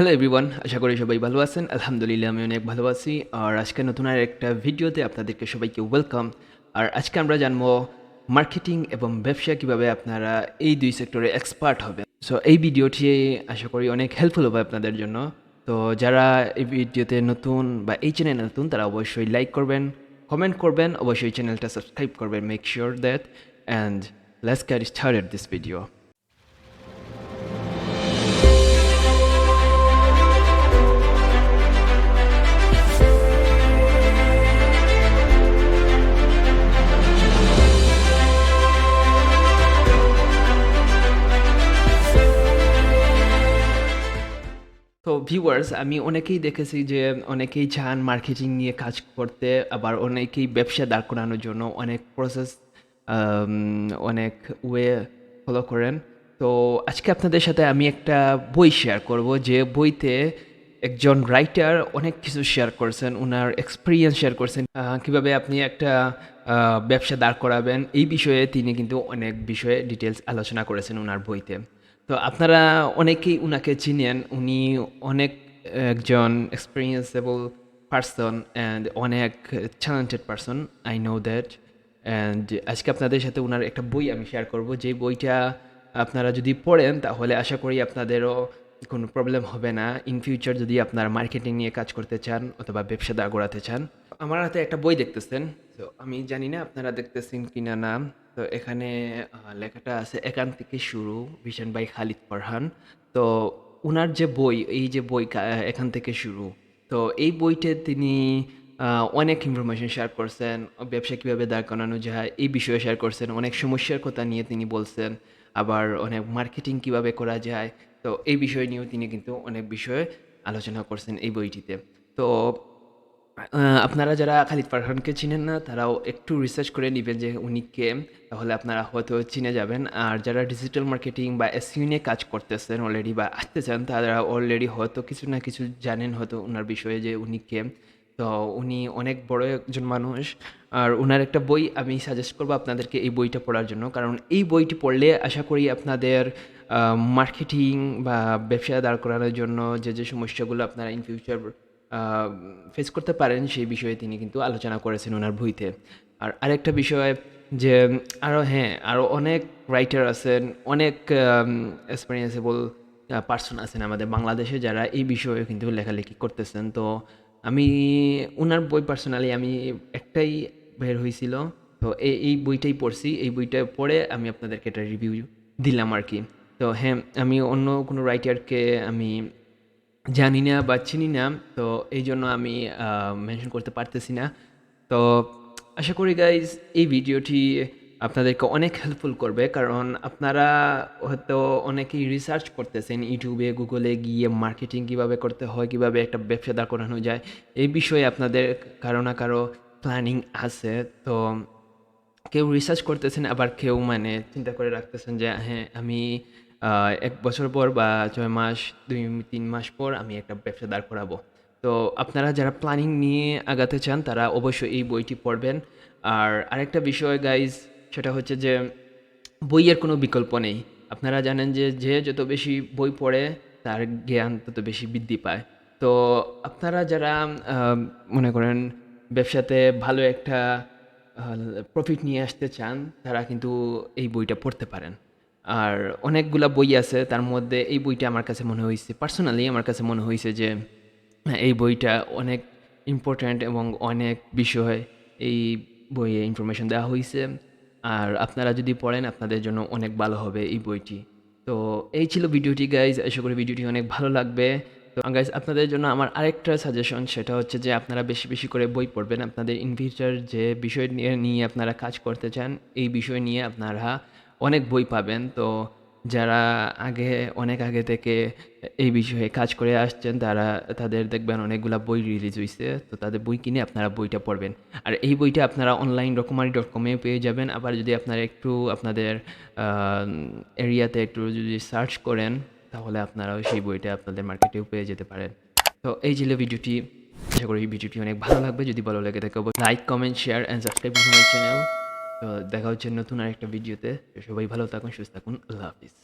Hello everyone, আশা করি সবাই ভালো আছেন। আলহামদুলিল্লাহ আমি অনেক ভালো আছি। আর আজকে নতুন আর একটা ভিডিওতে আপনাদেরকে সবাইকে ওয়েলকাম। আর আজকে আমরা জানবো মার্কেটিং এবং ব্যবসা কিভাবে আপনারা এই দুই সেক্টরে এক্সপার্ট হবেন। সো এই ভিডিওটি আশা করি অনেক হেল্পফুল হবে আপনাদের জন্য। তো যারা এই ভিডিওতে নতুন বা এই চ্যানেলে নতুন তারা অবশ্যই লাইক করবেন, কমেন্ট করবেন, অবশ্যই চ্যানেলটা সাবস্ক্রাইব করবেন। Make sure that and let's get started this video. তো ভিউয়ার্স, আমি অনেকেই দেখেছি যে অনেকেই চান মার্কেটিং নিয়ে কাজ করতে, আবার অনেকেই ব্যবসা দাঁড় করানোর জন্য অনেক প্রসেস, অনেক ওয়ে ফলো করেন। তো আজকে আপনাদের সাথে আমি একটা বই শেয়ার করব, যে বইতে একজন রাইটার অনেক কিছু শেয়ার করছেন, ওনার এক্সপিরিয়েন্স শেয়ার করছেন, কিভাবে আপনি একটা ব্যবসা দাঁড় করাবেন এই বিষয়ে তিনি কিন্তু অনেক বিষয়ে ডিটেলস আলোচনা করেছেন ওনার বইতে। তো আপনারা অনেকেই উনাকে চিনেন, উনি অনেক একজন এক্সপিরিয়েন্সেবল পারসন অ্যান্ড অনেক talented person, I know that. And আজকে আপনাদের সাথে উনার একটা বই আমি শেয়ার করব, যে বইটা আপনারা যদি পড়েন তাহলে আশা করি আপনাদেরও কোনো প্রবলেম হবে না ইন ফিউচার যদি আপনারা মার্কেটিং নিয়ে কাজ করতে চান অথবা ব্যবসা দাঁড় করাতে চান। আমার হাতে একটা বই দেখতেছেন, তো আমি জানি না আপনারা দেখতেছেন কিনা নাম। তো এখানে লেখাটা আছে একান থেকে শুরু, ভিশন বাই খালিদ ফারহান। তো উনার যে বই, এই যে বই এখান থেকে শুরু, তো এই বইতে তিনি অনেক ইনফরমেশন শেয়ার করছেন, ব্যবসা কীভাবে দাঁড় করানো যায় এই বিষয়ে শেয়ার করছেন, অনেক সমস্যার কথা নিয়ে তিনি বলছেন, আবার অনেক মার্কেটিং কিভাবে করা যায়। তো এই বিষয় নিয়েও তিনি কিন্তু অনেক বিষয়ে আলোচনা করছেন এই বইটিতে। তো আপনারা যারা খালিদ ফারহানকে চিনেন না তারাও একটু রিসার্চ করে নিবেন যে উনি কে, তাহলে আপনারা হয়তো চিনে যাবেন। আর যারা ডিজিটাল মার্কেটিং বা এসইও নিয়ে কাজ করতেছেন অলরেডি বা আসতে চান, তারা অলরেডি হয়তো কিছু না কিছু জানেন হয়তো উনার বিষয়ে, যে উনি কে। তো উনি অনেক বড় একজন মানুষ। আর উনার একটা বই আমি সাজেস্ট করবো আপনাদেরকে এই বইটা পড়ার জন্য, কারণ এই বইটি পড়লে আশা করি আপনাদের মার্কেটিং বা ব্যবসা দাঁড় করানোর জন্য যে যে সমস্যাগুলো আপনারা ইন ফিউচার ফেস করতে পারেন সেই বিষয়ে তিনি কিন্তু আলোচনা করেছেন ওনার বইতে। আর আরেকটা বিষয় যে আরও, হ্যাঁ, আরও অনেক রাইটার আছেন, অনেক এক্সপিরিয়েন্সেবল পার্সন আছেন আমাদের বাংলাদেশে যারা এই বিষয়ে কিন্তু লেখালেখি করতেছেন। তো আমি ওনার বই পার্সোনালি আমি একটাই বের হয়েছিল, তো এই বইটাই পড়ছি। এই বইটা পড়ে আমি আপনাদেরকে একটা রিভিউ দিলাম আর কি। তো হ্যাঁ, আমি অন্য কোনো রাইটারকে আমি জানি না বা চিনি না, তো এই জন্য আমি মেনশন করতে পারতেছি না। তো আশা করি গাইজ এই ভিডিওটি আপনাদেরকে অনেক হেল্পফুল করবে, কারণ আপনারা হয়তো অনেকেই রিসার্চ করতেছেন ইউটিউবে, গুগলে গিয়ে মার্কেটিং কীভাবে করতে হয়, কীভাবে একটা ব্যবসা দাঁড় করানো যায় এই বিষয়ে আপনাদের কারো না কারো প্ল্যানিং আছে। তো কেউ রিসার্চ করতেছেন, আবার কেউ মানে চিন্তা করে রাখতেছেন যে হ্যাঁ আমি ১ বছর পর বা ৬ মাস, ২-৩ মাস পর আমি একটা ব্যবসা দাঁড় করাবো। তো আপনারা যারা প্ল্যানিং নিয়ে আগাতে চান তারা অবশ্যই এই বইটি পড়বেন। আর আরেকটা বিষয় গাইজ, সেটা হচ্ছে যে বইয়ের কোনো বিকল্প নেই। আপনারা জানেন যে যে যত বেশি বই পড়ে তার জ্ঞান তত বেশি বৃদ্ধি পায়। তো আপনারা যারা মনে করেন ব্যবসাতে ভালো একটা প্রফিট নিয়ে আসতে চান তারা কিন্তু এই বইটা পড়তে পারেন। আর অনেকগুলা বই আছে, তার মধ্যে এই বইটা আমার কাছে মনে হয়েছে, পার্সোনালি আমার কাছে মনে হয়েছে যে এই বইটা অনেক ইম্পর্ট্যান্ট এবং অনেক বিষয় এই বইয়ে ইনফরমেশন দেওয়া হয়েছে। আর আপনারা যদি পড়েন আপনাদের জন্য অনেক ভালো হবে এই বইটি। তো এই ছিল ভিডিওটি গাইজ, আশা করি ভিডিওটি অনেক ভালো লাগবে। তো গাইজ আপনাদের জন্য আমার আরেকটা সাজেশন, সেটা হচ্ছে যে আপনারা বেশি বেশি করে বই পড়বেন। আপনাদের ইন ফিউচার যে বিষয় নিয়ে নিয়ে আপনারা কাজ করতে চান এই বিষয় নিয়ে আপনারা অনেক বই পাবেন। তো যারা অনেক আগে থেকে এই বিষয়ে কাজ করে আসছেন তারা, তাদের দেখবেন অনেকগুলা বই রিলিজ হইছে। তো তাদের বই কিনে আপনারা বইটা পড়বেন। আর এই বইটা আপনারা অনলাইন রকমারি.com-এ পেয়ে যাবেন। আবার যদি আপনারা একটু আপনাদের এরিয়াতে একটু যদি সার্চ করেন তাহলে আপনারাও সেই বইটা আপনাদের মার্কেটেও পেয়ে যেতে পারেন। তো এই ছিল ভিডিওটি। আশা করি এই ভিডিওটি অনেক ভালো লাগবে। যদি ভালো লাগে থাকে অবশ্যই like, comment, share and subscribe to my channel. তো দেখা হচ্ছে নতুন আরেকটা ভিডিওতে। সবাই ভালো থাকুন, সুস্থ থাকুন। আল্লাহ হাফিজ।